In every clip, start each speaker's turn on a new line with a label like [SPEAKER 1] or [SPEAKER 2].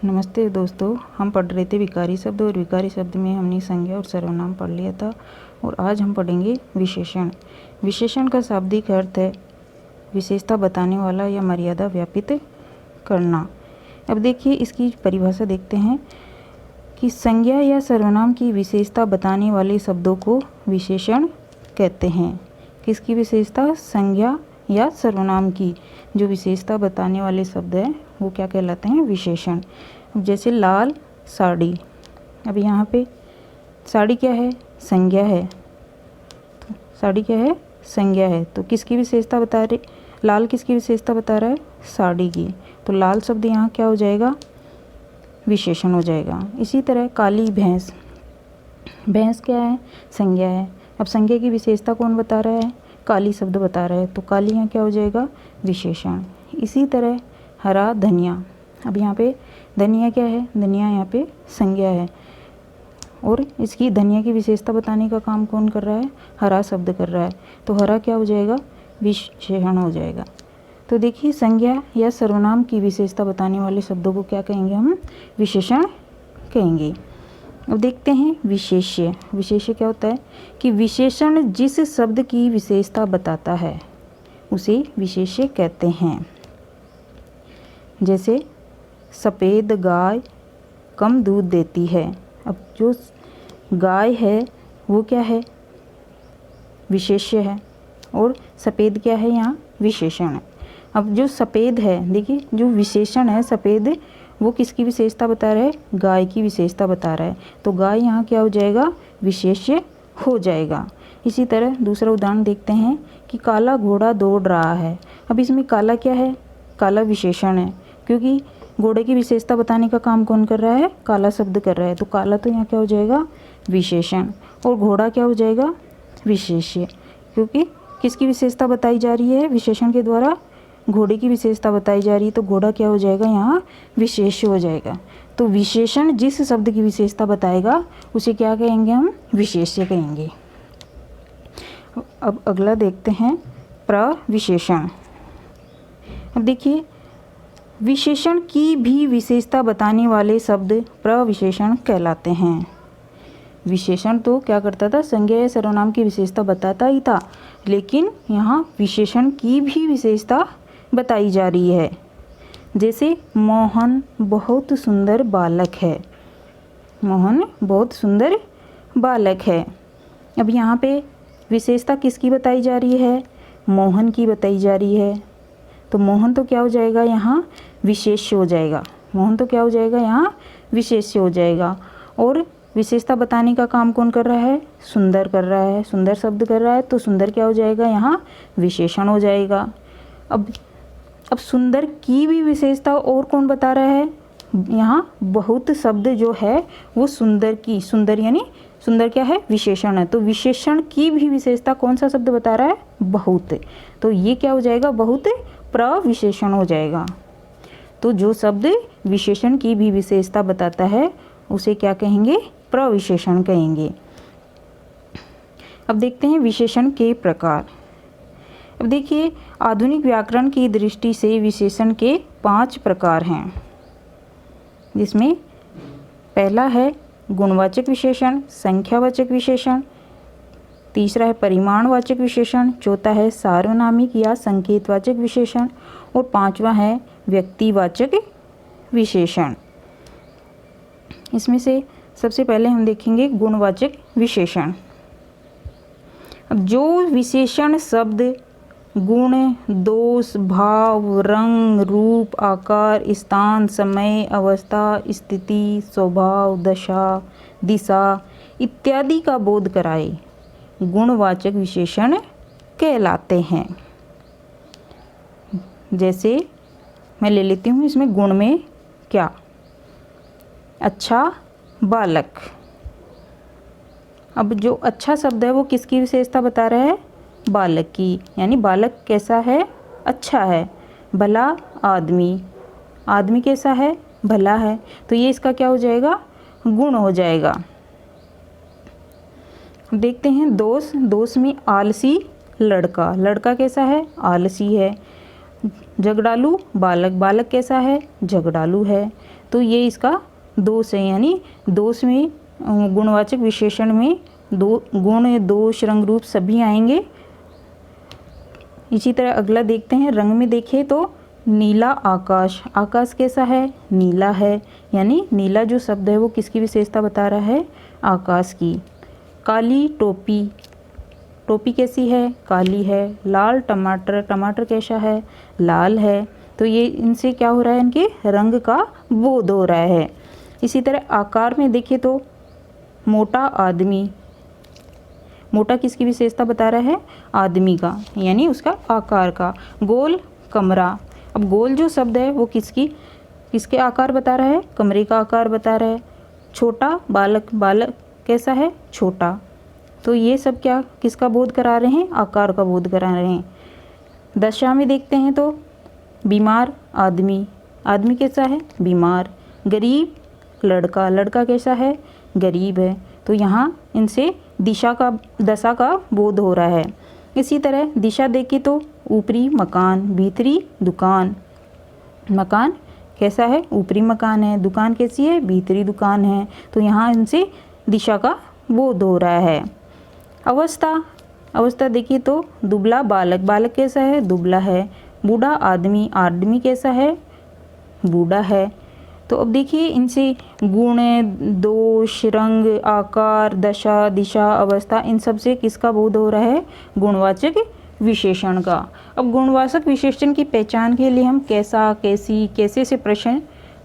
[SPEAKER 1] नमस्ते दोस्तों, हम पढ़ रहे थे विकारी शब्द और विकारी शब्द में हमने संज्ञा और सर्वनाम पढ़ लिया था और आज हम पढ़ेंगे विशेषण। विशेषण का शाब्दिक अर्थ है विशेषता बताने वाला या मर्यादा व्यापित करना। अब देखिए इसकी परिभाषा देखते हैं कि संज्ञा या सर्वनाम की विशेषता बताने वाले शब्दों को विशेषण कहते हैं। किसकी विशेषता? संज्ञा या सर्वनाम की जो विशेषता बताने वाले शब्द हैं वो क्या कहलाते हैं? विशेषण। जैसे लाल साड़ी, अब यहाँ पे साड़ी क्या है? संज्ञा है। तो साड़ी क्या है? संज्ञा है। तो किसकी विशेषता बता रहे? लाल किसकी विशेषता बता रहा है? साड़ी की। तो लाल शब्द यहाँ क्या हो जाएगा? विशेषण हो जाएगा। इसी तरह काली भैंस, भैंस क्या है? संज्ञा है। अब संज्ञा की विशेषता कौन बता रहा है? काली शब्द बता रहा है, तो काली यहाँ क्या हो जाएगा? विशेषण। इसी तरह हरा धनिया, अब यहाँ पे धनिया क्या है? धनिया यहाँ पे संज्ञा है और इसकी धनिया की विशेषता बताने का काम कौन कर रहा है? हरा शब्द कर रहा है, तो हरा क्या हो जाएगा? विशेषण हो जाएगा। तो देखिए संज्ञा या सर्वनाम की विशेषता बताने वाले शब्दों को क्या कहेंगे? हम विशेषण कहेंगे। अब देखते हैं विशेष्य। विशेष्य क्या होता है? कि विशेषण जिस शब्द की विशेषता बताता है उसे विशेष्य कहते हैं। जैसे सफ़ेद गाय कम दूध देती है। अब जो गाय है वो क्या है? विशेष्य है और सफ़ेद क्या है? यहाँ विशेषण है। अब जो सफ़ेद है, देखिए जो विशेषण है सफ़ेद, वो किसकी विशेषता बता रहा है? गाय की विशेषता बता रहा है, तो गाय यहाँ क्या हो जाएगा? विशेष्य हो जाएगा। इसी तरह दूसरा उदाहरण देखते हैं कि काला घोड़ा दौड़ रहा है। अब इसमें काला क्या है? काला विशेषण है, क्योंकि घोड़े की विशेषता बताने का काम कौन कर रहा है? काला शब्द कर रहा है, तो काला तो यहाँ क्या हो जाएगा? विशेषण। और घोड़ा क्या हो जाएगा? विशेष्य, क्योंकि किसकी विशेषता बताई जा रही है? विशेषण के द्वारा घोड़े की विशेषता बताई जा रही है, तो घोड़ा क्या हो जाएगा? यहाँ विशेष्य हो जाएगा। तो विशेषण जिस शब्द की विशेषता बताएगा उसे क्या कहेंगे? हम विशेष्य कहेंगे। अब अगला देखते हैं प्रविशेषण। अब देखिए विशेषण की भी विशेषता बताने वाले शब्द प्रविशेषण कहलाते हैं। विशेषण तो क्या करता था? संज्ञा या सर्वनाम की विशेषता बताता ही था, लेकिन यहाँ विशेषण की भी विशेषता बताई जा रही है। जैसे मोहन बहुत सुंदर बालक है। मोहन बहुत सुंदर बालक है। अब यहाँ पे विशेषता किसकी बताई जा रही है? मोहन की बताई जा रही है, तो मोहन तो क्या हो जाएगा? यहाँ विशेष्य हो जाएगा। मोहन तो क्या हो जाएगा? यहाँ विशेष्य हो जाएगा। और विशेषता बताने का काम कौन कर रहा है? सुंदर कर रहा है, सुंदर शब्द कर रहा है, तो सुंदर क्या हो जाएगा? यहाँ विशेषण हो जाएगा। अब सुंदर की भी विशेषता और कौन बता रहा है? यहाँ बहुत शब्द जो है वो सुंदर की, सुंदर यानी सुंदर क्या है? विशेषण है, तो विशेषण की भी विशेषता कौन सा शब्द बता रहा है? बहुत। तो ये क्या हो जाएगा? बहुत प्रविशेषण हो जाएगा। तो जो शब्द विशेषण की भी विशेषता बताता है उसे क्या कहेंगे? प्रविशेषण कहेंगे। अब देखते हैं विशेषण के प्रकार। अब देखिए आधुनिक व्याकरण की दृष्टि से विशेषण के 5 प्रकार हैं, जिसमें पहला है गुणवाचक विशेषण, संख्यावाचक विशेषण, तीसरा है परिमाणवाचक विशेषण, चौथा है सार्वनामिक या संकेतवाचक विशेषण और पांचवा है व्यक्तिवाचक विशेषण। इसमें से सबसे पहले हम देखेंगे गुणवाचक विशेषण। अब जो विशेषण शब्द गुण, दोष, भाव, रंग, रूप, आकार, स्थान, समय, अवस्था, स्थिति, स्वभाव, दशा, दिशा इत्यादि का बोध कराए गुणवाचक विशेषण कहलाते हैं। जैसे मैं ले लेती हूँ इसमें गुण में क्या? अच्छा बालक। अब जो अच्छा शब्द है वो किसकी विशेषता बता रहा है? बालक की, यानी बालक कैसा है? अच्छा है। भला आदमी, आदमी कैसा है? भला है, तो ये इसका क्या हो जाएगा? गुण हो जाएगा। देखते हैं दोष। दोष में आलसी लड़का, लड़का कैसा है? आलसी है। झगड़ालू बालक, बालक कैसा है? झगड़ालू है। तो ये इसका दोष है, यानी दोष में गुणवाचक विशेषण में दो गुण, दोष, रंग, रूप सभी आएंगे। इसी तरह अगला देखते हैं। रंग में देखें तो नीला आकाश, आकाश कैसा है? नीला है, यानी नीला जो शब्द है वो किसकी विशेषता बता रहा है? आकाश की। काली टोपी, टोपी कैसी है? काली है। लाल टमाटर, टमाटर कैसा है? लाल है। तो ये इनसे क्या हो रहा है? इनके रंग का बोध हो रहा है। इसी तरह आकार में देखें तो मोटा आदमी, मोटा किसकी विशेषता बता रहा है? आदमी का, यानी उसका आकार का। गोल कमरा, अब गोल जो शब्द है वो किसके आकार बता रहा है? कमरे का आकार बता रहा है। छोटा बालक, बालक कैसा है? छोटा। तो ये सब क्या किसका बोध करा रहे हैं? आकार का बोध करा रहे हैं। दशा में देखते हैं तो बीमार आदमी, आदमी कैसा है? बीमार। गरीब लड़का, लड़का कैसा है? गरीब है। तो यहाँ इनसे दशा का बोध हो रहा है। इसी तरह दिशा देखें तो ऊपरी मकान, भीतरी दुकान। मकान कैसा है? ऊपरी मकान है। दुकान कैसी है? भीतरी दुकान है। तो यहाँ इनसे दिशा का बोध हो रहा है। अवस्था, अवस्था देखिए तो दुबला बालक, बालक कैसा है? दुबला है। बूढ़ा आदमी, आदमी कैसा है? बूढ़ा है। तो अब देखिए इनसे गुण, दोष, रंग, आकार, दशा, दिशा, अवस्था, इन सब से किसका बोध हो रहा है? गुणवाचक विशेषण का। अब गुणवाचक विशेषण की पहचान के लिए हम कैसा, कैसी, कैसे से प्रश्न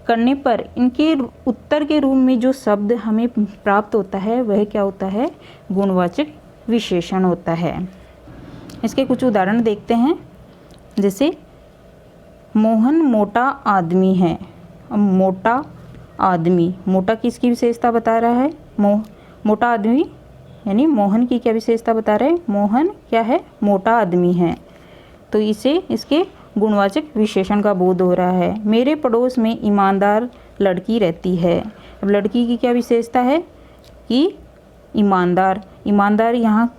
[SPEAKER 1] करने पर इनके उत्तर के रूप में जो शब्द हमें प्राप्त होता है वह क्या होता है? गुणवाचक विशेषण होता है। इसके कुछ उदाहरण देखते हैं। जैसे मोहन मोटा आदमी है। अब मोटा आदमी, मोटा किसकी विशेषता बता रहा है? मोटा आदमी, यानी मोहन की क्या विशेषता बता रहे हैं? मोहन क्या है? मोटा आदमी है। तो इसे इसके गुणवाचक विशेषण का बोध हो रहा है। मेरे पड़ोस में ईमानदार लड़की रहती है। अब लड़की की क्या विशेषता है? कि ईमानदार, ईमानदार यहाँ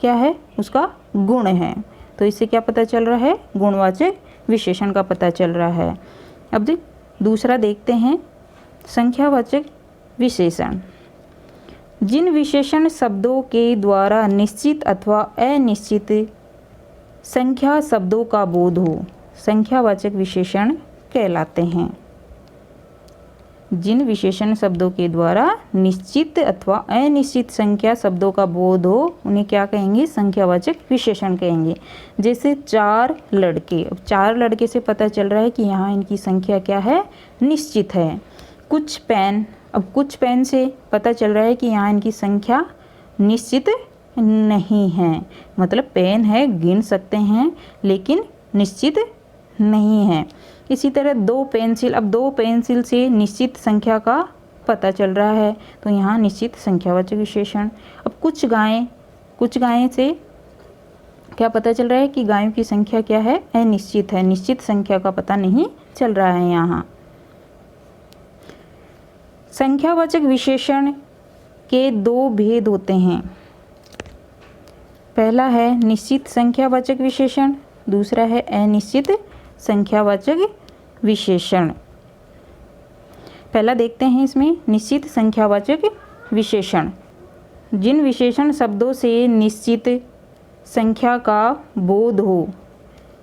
[SPEAKER 1] क्या है? उसका गुण है। तो इससे क्या पता चल रहा है? गुणवाचक विशेषण का पता चल रहा है। अब दूसरा देखते हैं, संख्यावाचक विशेषण। जिन विशेषण शब्दों के द्वारा निश्चित अथवा अनिश्चित संख्या शब्दों का बोध हो, संख्यावाचक विशेषण कहलाते हैं। जिन विशेषण शब्दों के द्वारा निश्चित अथवा अनिश्चित संख्या शब्दों का बोध हो उन्हें क्या कहेंगे? संख्यावाचक विशेषण कहेंगे। जैसे 4 लड़के, अब 4 लड़के से पता चल रहा है कि यहाँ इनकी संख्या क्या है? निश्चित है। कुछ पेन, अब कुछ पेन से पता चल रहा है कि यहाँ इनकी संख्या निश्चित नहीं है, मतलब पेन है, गिन सकते हैं लेकिन निश्चित नहीं है। इसी तरह 2 पेंसिल, अब 2 पेंसिल से निश्चित संख्या का पता चल रहा है, तो यहाँ निश्चित संख्यावाचक विशेषण। अब कुछ गायें से क्या पता चल रहा है कि गायों की संख्या क्या है? अनिश्चित है, निश्चित संख्या का पता नहीं चल रहा है यहाँ। संख्यावाचक विशेषण के 2 भेद होते हैं। पहला है निश्चित संख्यावाचक विशेषण, दूसरा है अनिश्चित संख्यावाचक विशेषण। पहला देखते हैं इसमें निश्चित संख्यावाचक विशेषण। जिन विशेषण शब्दों से निश्चित संख्या का बोध हो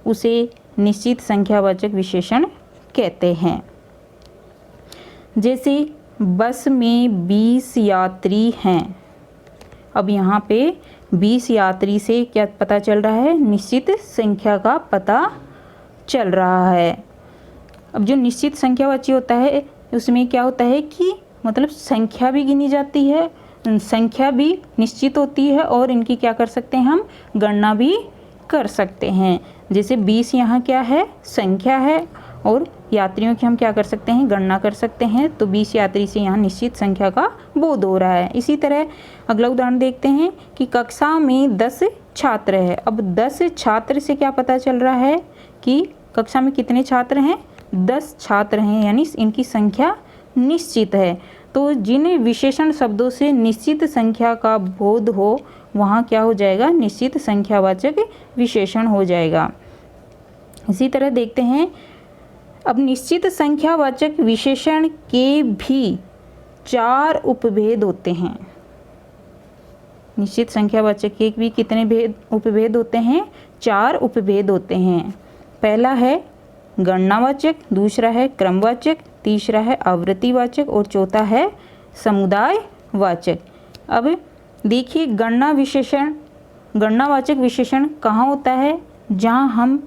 [SPEAKER 1] उसे निश्चित संख्यावाचक विशेषण कहते हैं। जैसे बस में 20 यात्री हैं। अब यहाँ पे 20 यात्री से क्या पता चल रहा है? निश्चित संख्या का पता चल रहा है। अब जो निश्चित संख्यावाची होता है उसमें क्या होता है कि मतलब संख्या भी गिनी जाती है, संख्या भी निश्चित होती है और इनकी क्या कर सकते हैं? हम गणना भी कर सकते हैं। जैसे 20 यहाँ क्या है? संख्या है और यात्रियों की हम क्या कर सकते हैं? गणना कर सकते हैं। तो 20 यात्री से यहाँ निश्चित संख्या का बोध हो रहा है। इसी तरह अगला उदाहरण देखते हैं कि कक्षा में 10 छात्र है। अब 10 छात्र से क्या पता चल रहा है कि कक्षा में कितने छात्र हैं? 10 छात्र हैं, यानी इनकी संख्या निश्चित है। तो जिन विशेषण शब्दों से निश्चित संख्या का बोध हो वहाँ क्या हो जाएगा? निश्चित संख्यावाचक विशेषण हो जाएगा। इसी तरह देखते हैं अब निश्चित संख्यावाचक विशेषण के भी 4 उपभेद होते हैं। निश्चित संख्यावाचक के भी कितने उपभेद होते हैं? 4 उपभेद होते हैं। पहला है गणनावाचक, दूसरा है क्रमवाचक, तीसरा है आवृत्तिवाचक और चौथा है समुदायवाचक। अब देखिए गणनावाचक विशेषण कहाँ होता है? जहाँ हम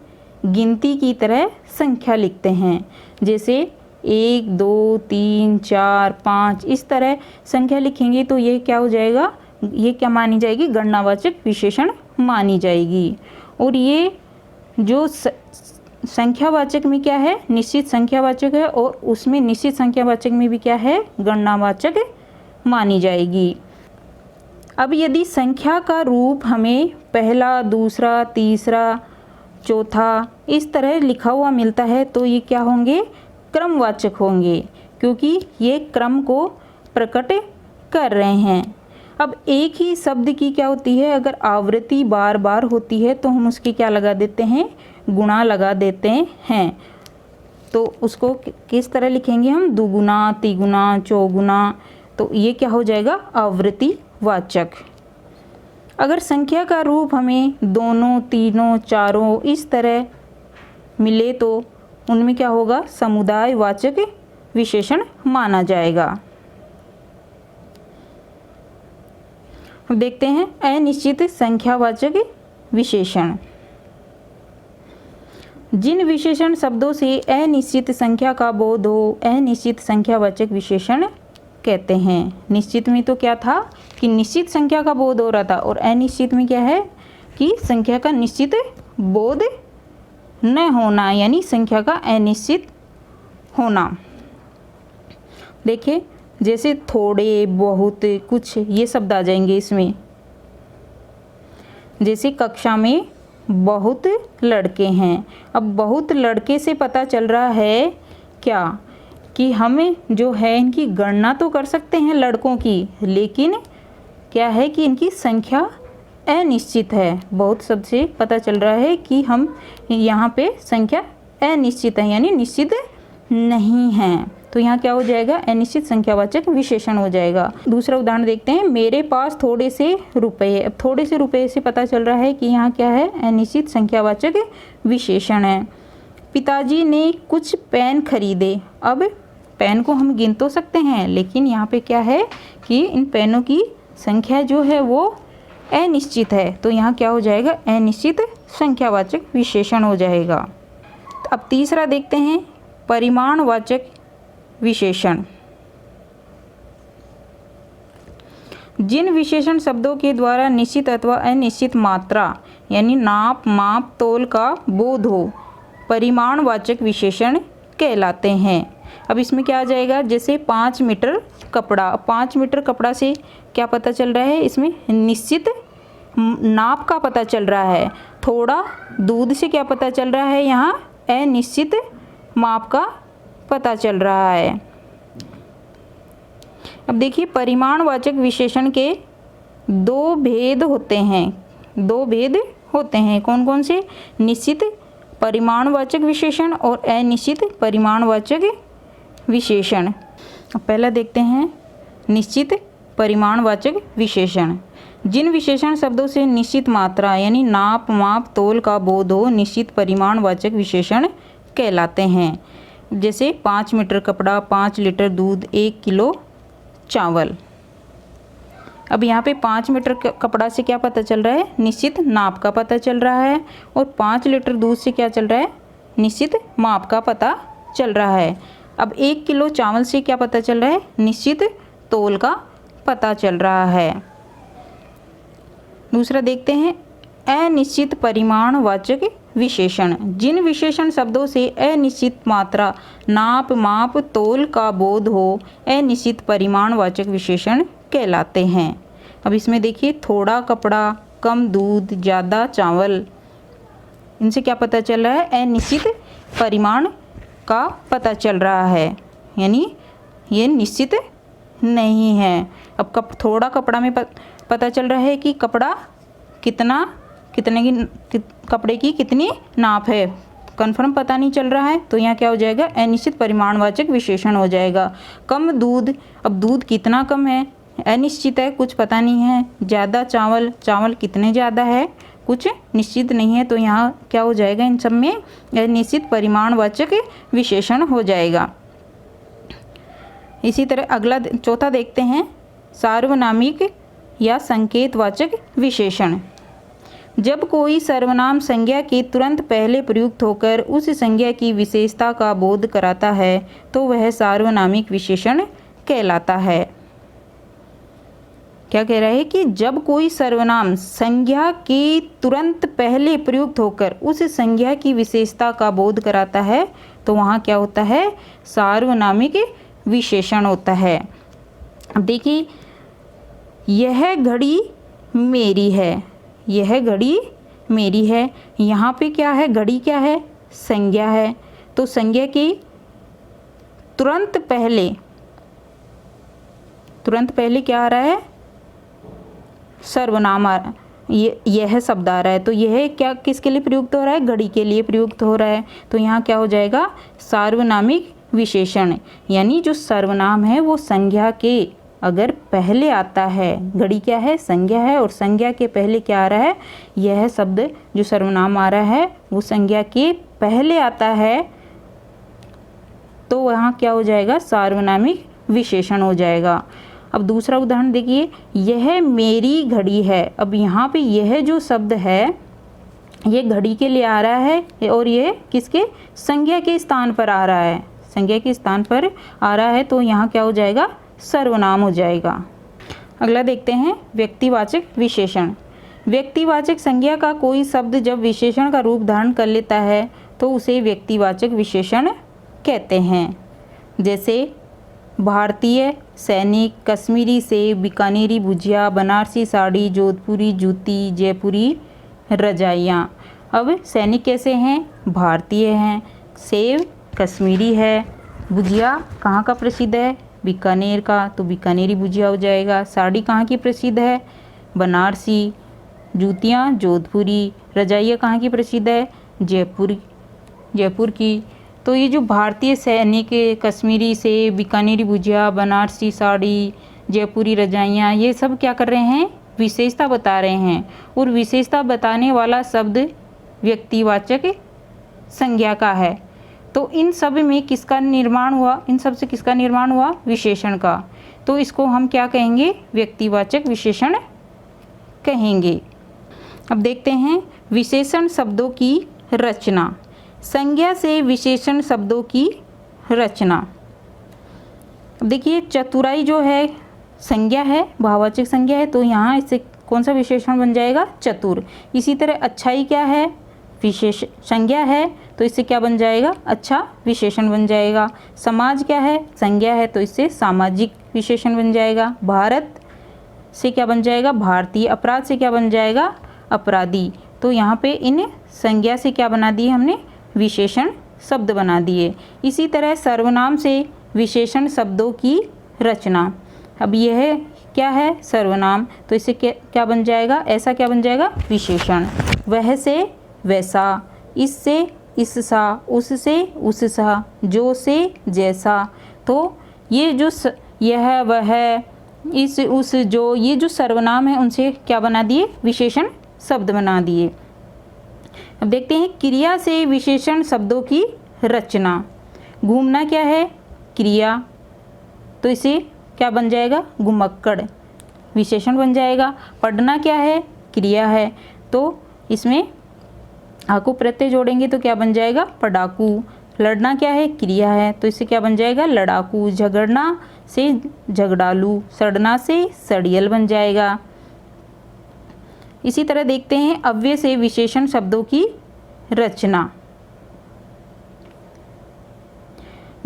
[SPEAKER 1] गिनती की तरह संख्या लिखते हैं, जैसे 1 2 3 4 5 इस तरह संख्या लिखेंगे तो ये क्या हो जाएगा? ये क्या मानी जाएगी? गणनावाचक विशेषण मानी जाएगी। और ये जो संख्यावाचक में क्या है? निश्चित संख्यावाचक है, और उसमें निश्चित संख्यावाचक में भी क्या है? गणनावाचक मानी जाएगी। अब यदि संख्या का रूप हमें पहला, दूसरा, तीसरा, चौथा इस तरह लिखा हुआ मिलता है तो ये क्या होंगे? क्रमवाचक होंगे, क्योंकि ये क्रम को प्रकट कर रहे हैं। अब एक ही शब्द की क्या होती है? अगर आवृत्ति बार बार होती है तो हम उसकी क्या लगा देते हैं? गुणा लगा देते हैं। तो उसको किस तरह लिखेंगे हम? दुगुना, तिगुना, चौगुना। तो ये क्या हो जाएगा? आवृत्तिवाचक। अगर संख्या का रूप हमें दोनों, तीनों, चारों इस तरह मिले तो उनमें क्या होगा? समुदायवाचक विशेषण माना जाएगा। अब देखते हैं अनिश्चित संख्यावाचक विशेषण। जिन विशेषण शब्दों से अनिश्चित संख्या का बोध हो, अनिश्चित संख्यावाचक विशेषण कहते हैं। निश्चित में तो क्या था कि निश्चित संख्या का बोध हो रहा था, और अनिश्चित में क्या है कि संख्या का निश्चित बोध न होना, यानी संख्या का अनिश्चित होना। देखिए जैसे थोड़े, बहुत, कुछ ये शब्द आ जाएंगे इसमें। जैसे कक्षा में बहुत लड़के हैं। अब बहुत लड़के से पता चल रहा है क्या कि हमें जो है इनकी गणना तो कर सकते हैं लड़कों की, लेकिन क्या है कि इनकी संख्या अनिश्चित है। बहुत शब्द से पता चल रहा है कि हम यहाँ पे संख्या अनिश्चित है, यानी निश्चित नहीं है। तो यहाँ क्या हो जाएगा? अनिश्चित संख्यावाचक विशेषण हो जाएगा। दूसरा उदाहरण देखते हैं। मेरे पास थोड़े से रुपए। अब थोड़े से रुपए से पता चल रहा है कि यहाँ क्या है? अनिश्चित संख्यावाचक विशेषण है। पिताजी ने कुछ पेन खरीदे। अब पेन को हम गिन तो सकते हैं, लेकिन यहाँ पे क्या है कि इन पेनों की संख्या जो है वो अनिश्चित है। तो यहाँ क्या हो जाएगा? अनिश्चित संख्यावाचक विशेषण हो जाएगा। अब तीसरा देखते हैं परिमाणवाचक विशेषण। जिन विशेषण शब्दों के द्वारा निश्चित अथवा अनिश्चित मात्रा यानी नाप, माप, तौल का बोध हो, परिमाणवाचक विशेषण कहलाते हैं। अब इसमें क्या आ जाएगा? जैसे 5 मीटर कपड़ा। 5 मीटर कपड़ा से क्या पता चल रहा है? इसमें निश्चित नाप का पता चल रहा है। थोड़ा दूध से क्या पता चल रहा है? यहाँ अनिश्चित माप का पता चल रहा है। अब देखिए परिमाणवाचक विशेषण के 2 भेद होते हैं। 2 भेद होते हैं। कौन कौन से? निश्चित परिमाणवाचक विशेषण और अनिश्चित परिमाणवाचक विशेषण। अब पहला देखते हैं निश्चित परिमाणवाचक विशेषण। जिन विशेषण शब्दों से निश्चित मात्रा यानी नाप, माप, तौल का बोध हो, निश्चित परिमाणवाचक विशेषण कहलाते हैं। जैसे 5 मीटर कपड़ा, 5 लीटर दूध, 1 किलो चावल। अब यहाँ पे 5 मीटर कपड़ा से क्या पता चल रहा है? निश्चित नाप का पता चल रहा है। और 5 लीटर दूध से क्या चल रहा है? निश्चित माप का पता चल रहा है। अब 1 किलो चावल से क्या पता चल रहा है? निश्चित तौल का पता चल रहा है। दूसरा देखते हैं अनिश्चित परिमाणवाचक विशेषण। जिन विशेषण शब्दों से अनिश्चित मात्रा, नाप, माप, तौल का बोध हो, अनिश्चित परिमाणवाचक विशेषण कहलाते हैं। अब इसमें देखिए थोड़ा कपड़ा, कम दूध, ज़्यादा चावल, इनसे क्या पता चल रहा है? अनिश्चित परिमाण का पता चल रहा है, यानी ये निश्चित नहीं है। अब थोड़ा कपड़ा में पता चल रहा है कि कपड़ा कितने की कपड़े की कितनी नाप है, कन्फर्म पता नहीं चल रहा है तो यहाँ क्या हो जाएगा, अनिश्चित परिमाणवाचक विशेषण हो जाएगा। कम दूध, अब दूध कितना कम है, अनिश्चित है, कुछ पता नहीं है। ज़्यादा चावल, चावल कितने ज़्यादा है, कुछ निश्चित नहीं है, तो यहाँ क्या हो जाएगा, इन सब में अनिश्चित परिमाणवाचक विशेषण हो जाएगा। इसी तरह अगला चौथा देखते हैं, सार्वनामिक या संकेतवाचक विशेषण। जब कोई सर्वनाम संज्ञा के तुरंत पहले प्रयुक्त होकर उस संज्ञा की विशेषता का बोध कराता है तो वह सार्वनामिक विशेषण कहलाता है। क्या कह रहा है कि जब कोई सर्वनाम संज्ञा के तुरंत पहले प्रयुक्त होकर उस संज्ञा की विशेषता का बोध कराता है तो वहाँ क्या होता है, सार्वनामिक विशेषण होता है। अब देखिए, यह घड़ी मेरी है, यह घड़ी मेरी है, यहाँ पे क्या है, घड़ी क्या है, संज्ञा है। तो संज्ञा के तुरंत पहले क्या आ रहा है, सर्वनाम आ रहा है, यह शब्द आ रहा है। तो यह क्या किसके लिए प्रयुक्त हो रहा है, घड़ी के लिए प्रयुक्त हो रहा है। तो यहाँ क्या हो जाएगा, सार्वनामिक विशेषण। यानी जो सर्वनाम है वो संज्ञा के अगर पहले आता है, घड़ी क्या है, संज्ञा है, और संज्ञा के पहले क्या आ रहा है, यह शब्द जो सर्वनाम आ रहा है वो संज्ञा के पहले आता है, तो वहाँ क्या हो जाएगा, सार्वनामिक विशेषण हो जाएगा। अब दूसरा उदाहरण देखिए, यह मेरी घड़ी है। अब यहाँ पे यह जो शब्द है ये घड़ी के लिए आ रहा है और ये किसके, संज्ञा के स्थान पर आ रहा है, संज्ञा के स्थान पर आ रहा है, तो यहाँ क्या हो जाएगा, सर्वनाम हो जाएगा। अगला देखते हैं, व्यक्तिवाचक विशेषण। व्यक्तिवाचक संज्ञा का कोई शब्द जब विशेषण का रूप धारण कर लेता है तो उसे व्यक्तिवाचक विशेषण कहते हैं। जैसे भारतीय सैनिक, कश्मीरी सेब, बीकानेरी भुजिया, बनारसी साड़ी, जोधपुरी जूती, जयपुरी रजाइयाँ। अब सैनिक कैसे हैं, भारतीय हैं, सेब कश्मीरी है, भुजिया कहाँ का प्रसिद्ध है, बीकानेर का, तो बीकानेरी भुजिया हो जाएगा। साड़ी कहाँ की प्रसिद्ध है, बनारसी, जूतियाँ जोधपुरी, रजाइयाँ कहाँ की प्रसिद्ध है, जयपुर की। तो ये जो भारतीय सैनिक, कश्मीरी से, बीकानेरी भुजिया, बनारसी साड़ी, जयपुरी रजाइयाँ, ये सब क्या कर रहे हैं, विशेषता बता रहे हैं। और विशेषता बताने वाला शब्द व्यक्तिवाचक संज्ञा का है। तो इन सब में किसका निर्माण हुआ, इन सब से किसका निर्माण हुआ, विशेषण का। तो इसको हम क्या कहेंगे, व्यक्तिवाचक विशेषण कहेंगे। अब देखते हैं विशेषण शब्दों की रचना। संज्ञा से विशेषण शब्दों की रचना। देखिए, चतुराई जो है संज्ञा है, भाववाचक संज्ञा है, तो यहाँ इससे कौन सा विशेषण बन जाएगा, चतुर। इसी तरह अच्छाई क्या है, विशेष संज्ञा है, तो इससे क्या बन जाएगा, अच्छा विशेषण बन जाएगा। समाज क्या है, संज्ञा है, तो इससे सामाजिक विशेषण बन जाएगा। भारत से क्या बन जाएगा, भारतीय। अपराध से क्या बन जाएगा, अपराधी। तो यहाँ पे इन संज्ञा से क्या बना दिए हमने, विशेषण शब्द बना दिए। इसी तरह सर्वनाम से विशेषण शब्दों की रचना। अब यह क्या है, सर्वनाम, तो इससे क्या बन जाएगा, ऐसा क्या बन जाएगा, विशेषण। वह से वैसा, इससे इससा, उससे उससा, जो से जैसा। तो ये जो यह वह, इस उस जो, ये जो सर्वनाम है उनसे क्या बना दिए, विशेषण शब्द बना दिए। अब देखते हैं क्रिया से विशेषण शब्दों की रचना। घूमना क्या है, क्रिया, तो इसे क्या बन जाएगा, घुमक्कड़, विशेषण बन जाएगा। पढ़ना क्या है, क्रिया है, तो इसमें आकु प्रत्यय जोड़ेंगे तो क्या बन जाएगा, पढ़ाकू। लड़ना क्या है, क्रिया है, तो इससे क्या बन जाएगा, लड़ाकू। झगड़ना से झगड़ालू, सड़ना से सड़ियल बन जाएगा। इसी तरह देखते हैं अव्यय से विशेषण शब्दों की रचना।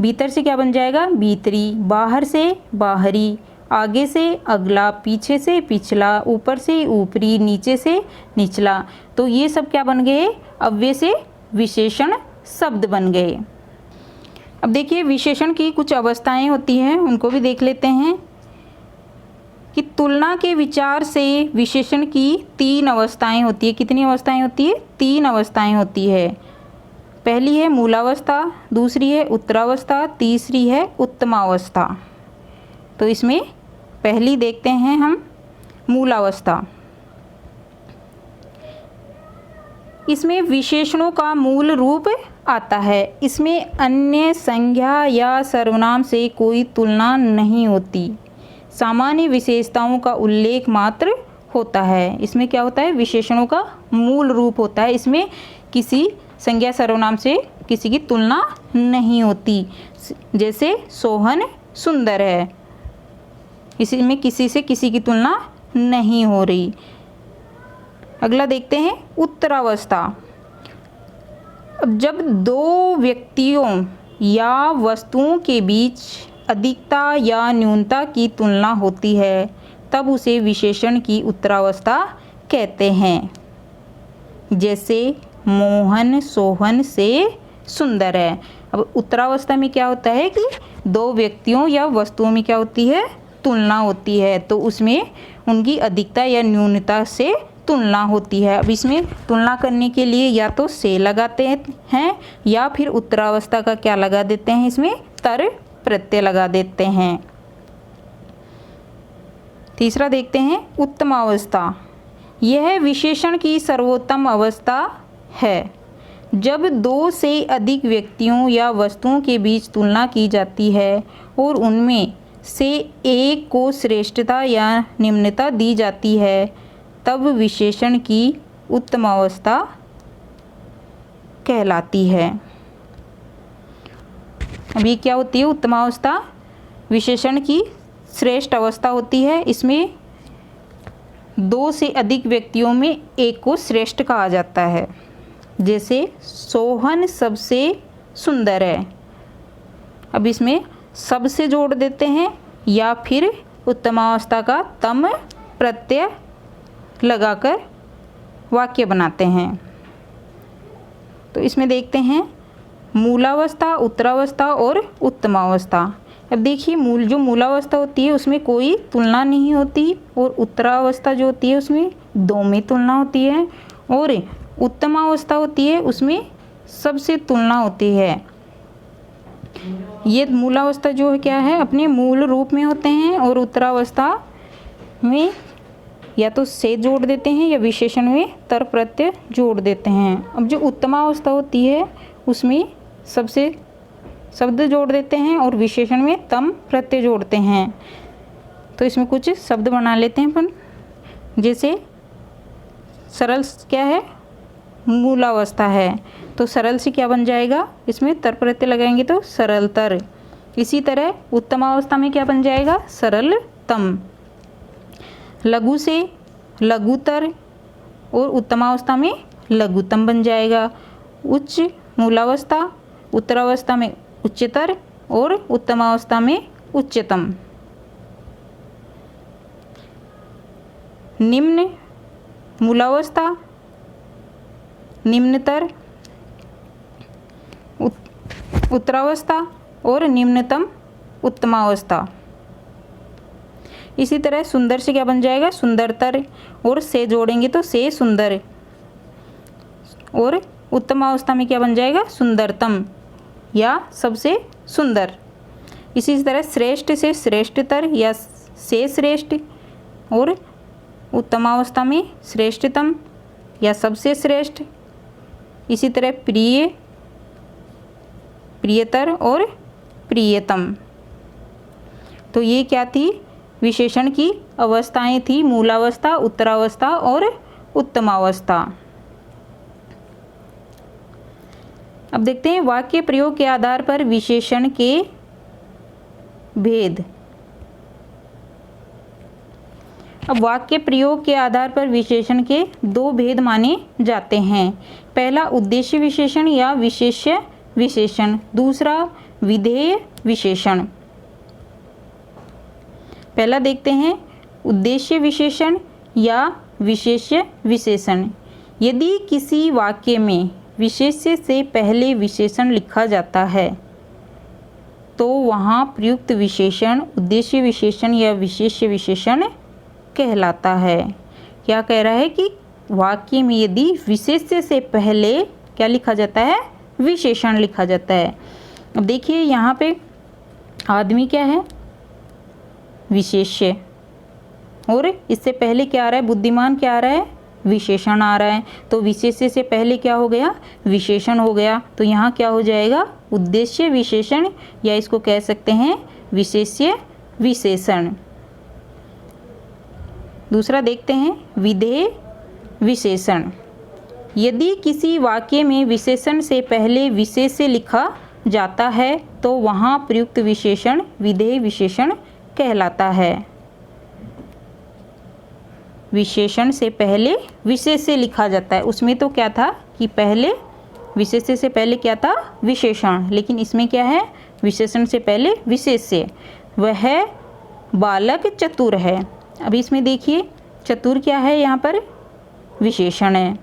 [SPEAKER 1] भीतर से क्या बन जाएगा, भीतरी। बाहर से बाहरी, आगे से अगला, पीछे से पिछला, ऊपर से ऊपरी, नीचे से निचला। तो ये सब क्या बन गए, अव्यय से विशेषण शब्द बन गए। अब देखिए विशेषण की कुछ अवस्थाएं होती हैं, उनको भी देख लेते हैं कि तुलना के विचार से विशेषण की 3 अवस्थाएं होती है। कितनी अवस्थाएं होती है, 3 अवस्थाएं होती है। पहली है मूलावस्था, दूसरी है उत्तरावस्था, तीसरी है उत्तमावस्था। तो इसमें पहली देखते हैं हम मूलावस्था। इसमें विशेषणों का मूल रूप आता है। इसमें अन्य संज्ञा या सर्वनाम से कोई तुलना नहीं होती, सामान्य विशेषताओं का उल्लेख मात्र होता है। इसमें क्या होता है? विशेषणों का मूल रूप होता है। इसमें किसी संज्ञा सर्वनाम से किसी की तुलना नहीं होती। जैसे सोहन सुंदर है, इसमें किसी से किसी की तुलना नहीं हो रही। अगला देखते हैं उत्तरावस्था। अब जब दो व्यक्तियों या वस्तुओं के बीच अधिकता या न्यूनता की तुलना होती है तब उसे विशेषण की उत्तरावस्था कहते हैं। जैसे मोहन सोहन से सुंदर है। अब उत्तरावस्था में क्या होता है कि दो व्यक्तियों या वस्तुओं में क्या होती है? तुलना होती है, तो उसमें उनकी अधिकता या न्यूनता से तुलना होती है। अब इसमें तुलना करने के लिए या तो से लगाते हैं या फिर उत्तरावस्था का क्या लगा देते हैं? इसमें तर प्रत्यय लगा देते हैं। तीसरा देखते हैं उत्तमावस्था। यह विशेषण की सर्वोत्तम अवस्था है। जब दो से अधिक व्यक्तियों या वस्तुओं के बीच तुलना की जाती है और उनमें से एक को श्रेष्ठता या निम्नता दी जाती है तब विशेषण की उत्तमावस्था कहलाती है। अभी क्या होती है? उत्तमावस्था विशेषण की श्रेष्ठ अवस्था होती है। इसमें दो से अधिक व्यक्तियों में एक को श्रेष्ठ कहा जाता है। जैसे सोहन सबसे सुंदर है। अब इसमें सबसे जोड़ देते हैं या फिर उत्तमावस्था का तम प्रत्यय लगाकर वाक्य बनाते हैं। तो इसमें देखते हैं मूलावस्था, उत्तरावस्था और उत्तमावस्था। अब देखिए जो मूलावस्था होती है उसमें कोई तुलना नहीं होती और उत्तरावस्था जो होती है उसमें दो में तुलना होती है और उत्तमावस्था होती है उसमें सबसे तुलना होती है। ये मूलावस्था जो है क्या है? अपने मूल रूप में होते हैं और उत्तरावस्था में या तो से जोड़ देते हैं या विशेषण में तर प्रत्यय जोड़ देते हैं। अब जो उत्तमावस्था होती है उसमें सबसे शब्द जोड़ देते हैं और विशेषण में तम प्रत्यय जोड़ते हैं। तो इसमें कुछ शब्द बना लेते हैं अपन। जैसे सरल क्या है? मूलावस्था है, तो सरल से क्या बन जाएगा? इसमें तर प्रत्यय लगाएंगे तो सरलतर। इसी तरह उत्तमावस्था में क्या बन जाएगा? सरलतम। लघु से लघुतर और उत्तमावस्था में लघुतम बन जाएगा। उच्च मूलावस्था, उत्तरावस्था में उच्चतर और उत्तमावस्था में उच्चतम। निम्न मूलावस्था, निम्नतर उत्तरावस्था और निम्नतम उत्तमावस्था। इसी तरह सुंदर से क्या बन जाएगा? सुंदरतर और से जोड़ेंगे तो से सुंदर और उत्तमावस्था में क्या बन जाएगा? सुंदरतम या सबसे सुंदर। इसी तरह श्रेष्ठ से श्रेष्ठतर या से श्रेष्ठ और उत्तमावस्था में श्रेष्ठतम या सबसे श्रेष्ठ। इसी तरह प्रिय, प्रियतर और प्रियतम। तो ये क्या थी? विशेषण की अवस्थाएं थी, मूलावस्था, उत्तरावस्था और उत्तमावस्था। अब देखते हैं वाक्य प्रयोग के आधार पर विशेषण के भेद। अब वाक्य प्रयोग के आधार पर विशेषण के दो भेद माने जाते हैं। पहला उद्देश्य विशेषण या विशेष्य विशेषण, दूसरा विधेय विशेषण। पहला देखते हैं उद्देश्य विशेषण या विशेष्य विशेषण। यदि किसी वाक्य में विशेष्य से पहले विशेषण लिखा जाता है तो वहाँ प्रयुक्त विशेषण उद्देश्य विशेषण या विशेष्य विशेषण कहलाता है। क्या कह रहा है कि वाक्य में यदि विशेष्य से पहले क्या लिखा जाता है? विशेषण लिखा जाता है। अब देखिए यहाँ पे आदमी क्या है, विशेष्य, और इससे पहले क्या आ रहा है, बुद्धिमान क्या आ रहा है, विशेषण आ रहा है। तो विशेष्य से पहले क्या हो गया, विशेषण हो गया। तो यहाँ क्या हो जाएगा, उद्देश्य विशेषण, या इसको कह सकते हैं विशेष्य विशेषण। दूसरा देखते हैं विधेय विशेषण। यदि किसी वाक्य में विशेषण से पहले विशेष्य लिखा जाता है तो वहाँ प्रयुक्त विशेषण विधेय विशेषण कहलाता है। विशेषण से पहले विशेष्य लिखा जाता है, उसमें तो क्या था कि पहले विशेष्य से पहले क्या था, विशेषण, लेकिन इसमें क्या है, विशेषण से पहले विशेष्य। वह बालक चतुर है। अब इसमें देखिए चतुर क्या है, यहाँ पर विशेषण है,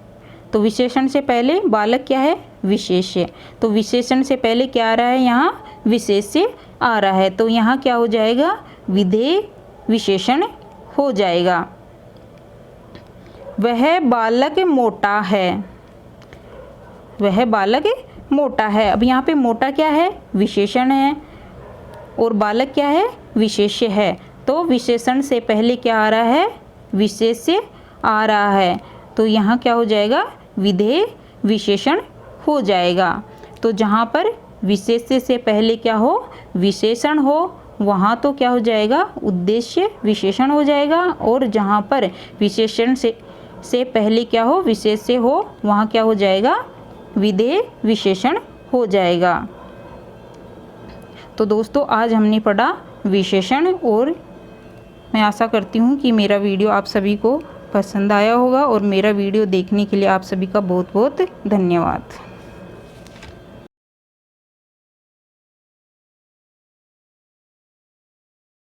[SPEAKER 1] तो विशेषण से पहले बालक क्या है, विशेष्य। तो विशेषण से पहले क्या आ रहा है, यहाँ विशेष्य आ रहा है। तो यहाँ क्या हो जाएगा, विधेय विशेषण हो जाएगा। वह बालक मोटा है। वह बालक मोटा है। अब यहाँ पे मोटा क्या है, विशेषण है, और बालक क्या है, विशेष्य है। तो विशेषण से पहले क्या आ रहा है, विशेष्य आ रहा है। तो यहाँ क्या हो जाएगा, विधेय विशेषण हो जाएगा। तो जहाँ पर विशेष्य से पहले क्या हो, विशेषण हो, वहाँ तो क्या हो जाएगा, उद्देश्य विशेषण हो जाएगा। और जहाँ पर विशेषण से पहले क्या हो, विशेष्य हो, वहाँ क्या हो जाएगा, विधेय विशेषण हो जाएगा। तो दोस्तों आज हमने पढ़ा विशेषण, और मैं आशा करती हूँ कि मेरा वीडियो आप सभी को पसंद आया होगा, और मेरा वीडियो देखने के लिए आप सभी का बहुत बहुत धन्यवाद।